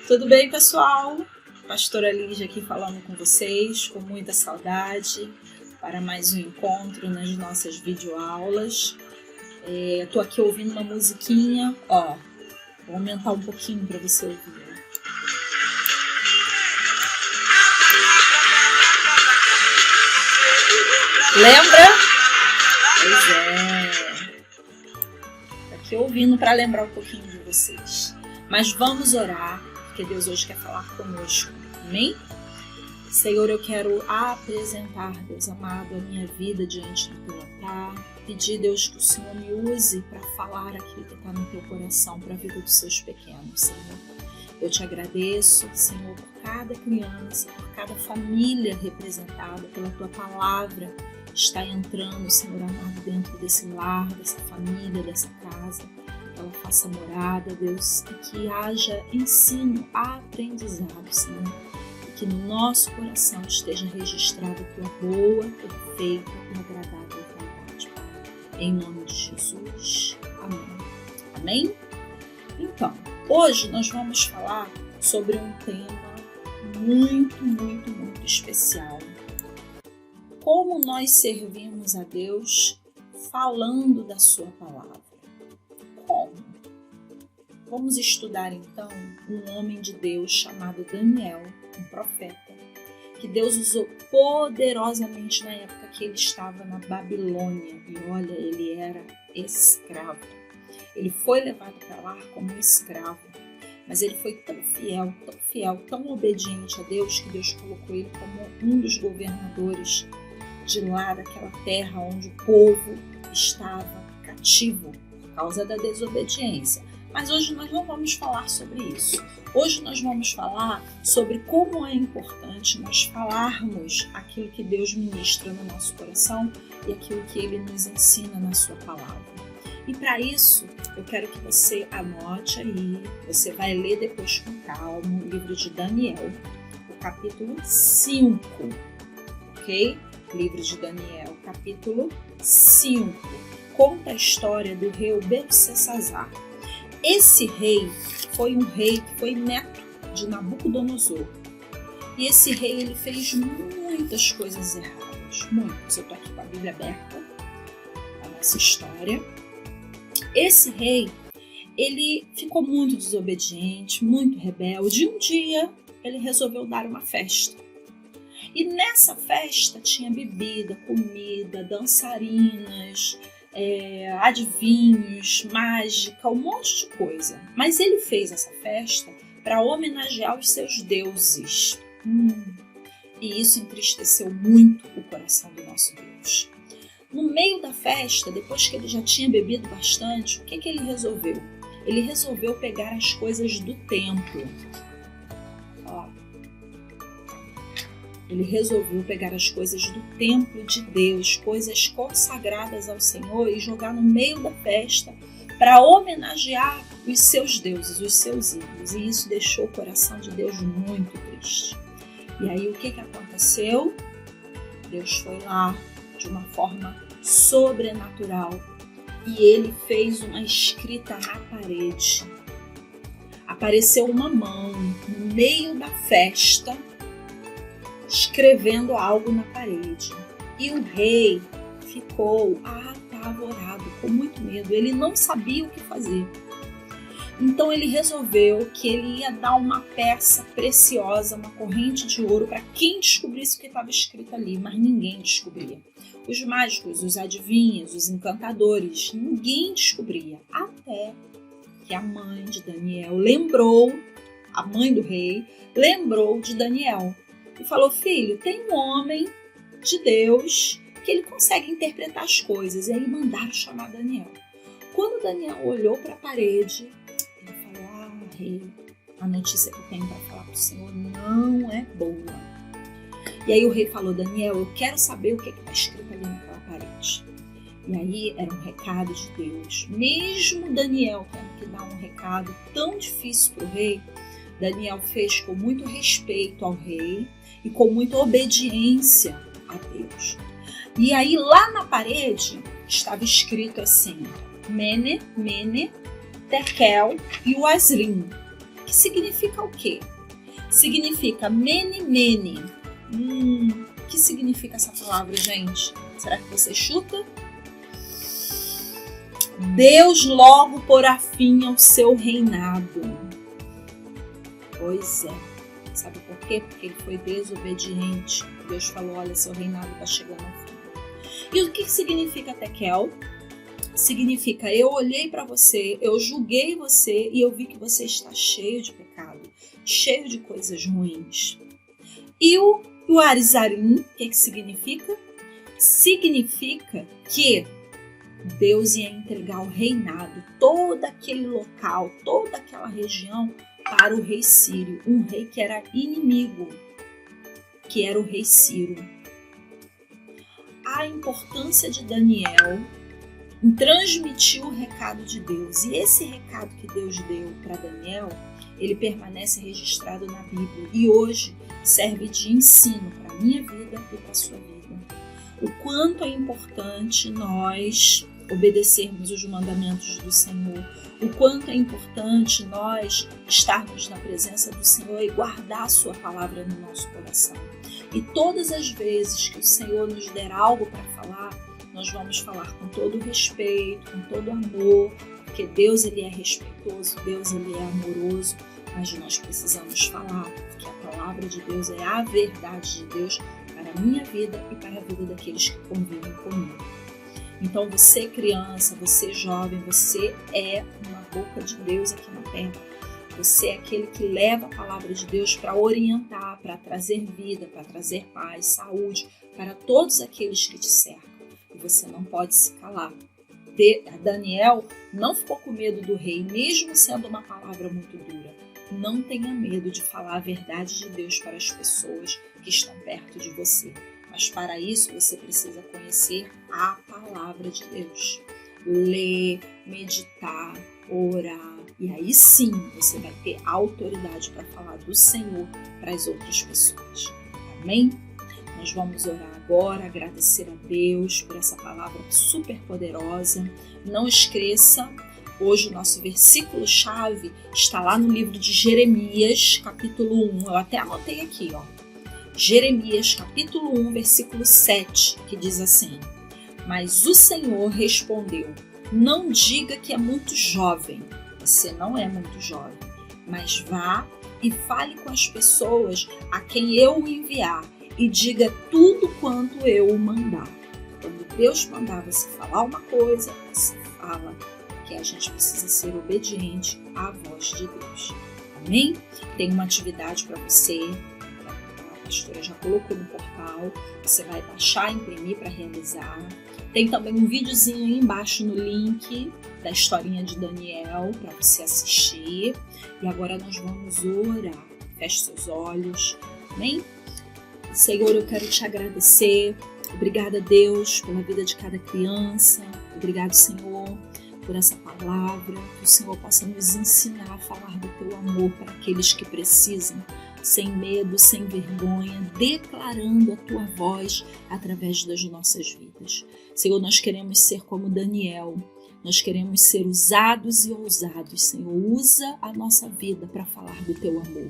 Tudo bem, pessoal? Pastora Lígia aqui falando com vocês, com muita saudade, para mais um encontro nas nossas videoaulas. Estou aqui ouvindo uma musiquinha, vou aumentar um pouquinho para você ouvir. Lembra? Pois é. Estou aqui ouvindo para lembrar um pouquinho de vocês. Mas vamos orar, porque Deus hoje quer falar conosco. Amém? Senhor, eu quero apresentar, Deus amado, a minha vida diante do teu altar. Pedir, Deus, que o Senhor me use para falar aquilo que está no teu coração para a vida dos seus pequenos, Senhor. Eu te agradeço, Senhor, por cada criança, por cada família representada, pela tua palavra está entrando, Senhor amado, dentro desse lar, dessa família, dessa casa. Que ela faça morada, Deus, e que haja ensino, aprendizado, Senhor. E que no nosso coração esteja registrada a tua boa, perfeita e agradável vontade. Em nome de Jesus. Amém. Amém? Então, hoje nós vamos falar sobre um tema muito especial. Como nós servimos a Deus falando da sua palavra. Como? Vamos estudar então um homem de Deus chamado Daniel, um profeta, que Deus usou poderosamente na época que ele estava na Babilônia. E olha, ele era escravo. Ele foi levado para lá como escravo, mas ele foi tão fiel, tão obediente a Deus, que Deus colocou ele como um dos governadores de lá, daquela terra onde o povo estava cativo por causa da desobediência. Mas hoje nós não vamos falar sobre isso. Hoje nós vamos falar sobre como é importante nós falarmos aquilo que Deus ministra no nosso coração e aquilo que Ele nos ensina na sua palavra. E para isso, eu quero que você anote aí, você vai ler depois com calma o livro de Daniel, o capítulo 5, ok? Livro de Daniel, capítulo 5, conta a história do rei Beltesazar. Esse rei foi um rei que foi neto de Nabucodonosor. E esse rei, ele fez muitas coisas erradas, muitas. Eu estou aqui com a Bíblia aberta, a nossa história. Esse rei, ele ficou muito desobediente, muito rebelde. E um dia, ele resolveu dar uma festa. E nessa festa tinha bebida, comida, dançarinas, adivinhos, mágica, um monte de coisa. Mas ele fez essa festa para homenagear os seus deuses. E isso entristeceu muito o coração do nosso Deus. No meio da festa, depois que ele já tinha bebido bastante, o que ele resolveu? Ele resolveu pegar as coisas do templo. Ele resolveu pegar as coisas do templo de Deus, coisas consagradas ao Senhor, e jogar no meio da festa para homenagear os seus deuses, os seus ídolos. E isso deixou o coração de Deus muito triste. E aí o que aconteceu? Deus foi lá de uma forma sobrenatural e ele fez uma escrita na parede. Apareceu uma mão no meio da festa escrevendo algo na parede. E o rei ficou apavorado, com muito medo. Ele não sabia o que fazer. Então ele resolveu que ele ia dar uma peça preciosa, uma corrente de ouro, para quem descobrisse o que estava escrito ali, mas ninguém descobria. Os mágicos, os adivinhos, os encantadores, ninguém descobria. Até que a mãe de Daniel a mãe do rei, lembrou de Daniel. E falou: filho, tem um homem de Deus que ele consegue interpretar as coisas. E aí mandaram chamar Daniel. Quando Daniel olhou para a parede, ele falou: rei, a notícia que eu tenho para falar para o Senhor não é boa. E aí o rei falou: Daniel, eu quero saber o que está escrito ali naquela parede. E aí era um recado de Deus. Mesmo Daniel tendo que dar um recado tão difícil para o rei, Daniel fez com muito respeito ao rei e com muita obediência a Deus. E aí lá na parede estava escrito assim: Mene, Tekel e Uasrim, que significa o quê? Significa mene, mene. O que significa essa palavra, gente? Será que você chuta? Deus logo porá fim ao seu reinado. Pois é. Sabe por quê? Porque ele foi desobediente. Deus falou, olha, seu reinado está chegando ao fim. E o que significa tekel? Significa, eu olhei para você, eu julguei você e eu vi que você está cheio de pecado, cheio de coisas ruins. E o Arizarim, o que significa? Significa que Deus ia entregar o reinado, todo aquele local, toda aquela região para o rei Sírio, um rei que era inimigo, que era o rei Ciro. A importância de Daniel em transmitir o recado de Deus. E esse recado que Deus deu para Daniel, ele permanece registrado na Bíblia e hoje serve de ensino para a minha vida e para a sua vida. O quanto é importante nós obedecermos os mandamentos do Senhor, o quanto é importante nós estarmos na presença do Senhor e guardar a sua palavra no nosso coração. E todas as vezes que o Senhor nos der algo para falar, nós vamos falar com todo respeito, com todo amor, porque Deus ele é respeitoso, Deus ele é amoroso, mas nós precisamos falar, porque a palavra de Deus é a verdade de Deus para a minha vida e para a vida daqueles que convivem comigo. Então você criança, você jovem, você é uma boca de Deus aqui na terra. Você é aquele que leva a palavra de Deus para orientar, para trazer vida, para trazer paz, saúde, para todos aqueles que te cercam. E você não pode se calar. Daniel não ficou com medo do rei, mesmo sendo uma palavra muito dura. Não tenha medo de falar a verdade de Deus para as pessoas que estão perto de você. Mas para isso você precisa conhecer a palavra de Deus. Ler, meditar, orar. E aí sim você vai ter autoridade para falar do Senhor para as outras pessoas. Amém? Nós vamos orar agora, agradecer a Deus por essa palavra super poderosa. Não esqueça, hoje o nosso versículo-chave está lá no livro de Jeremias, capítulo 1. Eu até anotei aqui, ó. Jeremias, capítulo 1, versículo 7, que diz assim: Mas o Senhor respondeu, não diga que é muito jovem. Você não é muito jovem, mas vá e fale com as pessoas a quem eu o enviar e diga tudo quanto eu o mandar. Quando Deus mandar você falar uma coisa, você fala, porque a gente precisa ser obediente à voz de Deus. Amém? Tem uma atividade para você, a pastora já colocou no portal, você vai baixar, imprimir para realizar. Tem também um videozinho aí embaixo no link da historinha de Daniel para você assistir. E agora nós vamos orar. Feche seus olhos. Amém? Senhor, eu quero te agradecer. Obrigada, Deus, pela vida de cada criança. Obrigado, Senhor, por essa palavra. Que o Senhor possa nos ensinar a falar do teu amor para aqueles que precisam, sem medo, sem vergonha, declarando a tua voz através das nossas vidas. Senhor, nós queremos ser como Daniel. Nós queremos ser usados e ousados, Senhor. Usa a nossa vida para falar do teu amor.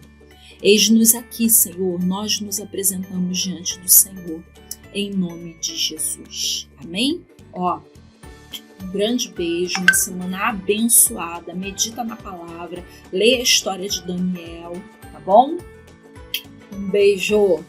Eis-nos aqui, Senhor. Nós nos apresentamos diante do Senhor, em nome de Jesus. Amém? Ó, um grande beijo, uma semana abençoada. Medita na palavra, leia a história de Daniel, tá bom? Um beijo!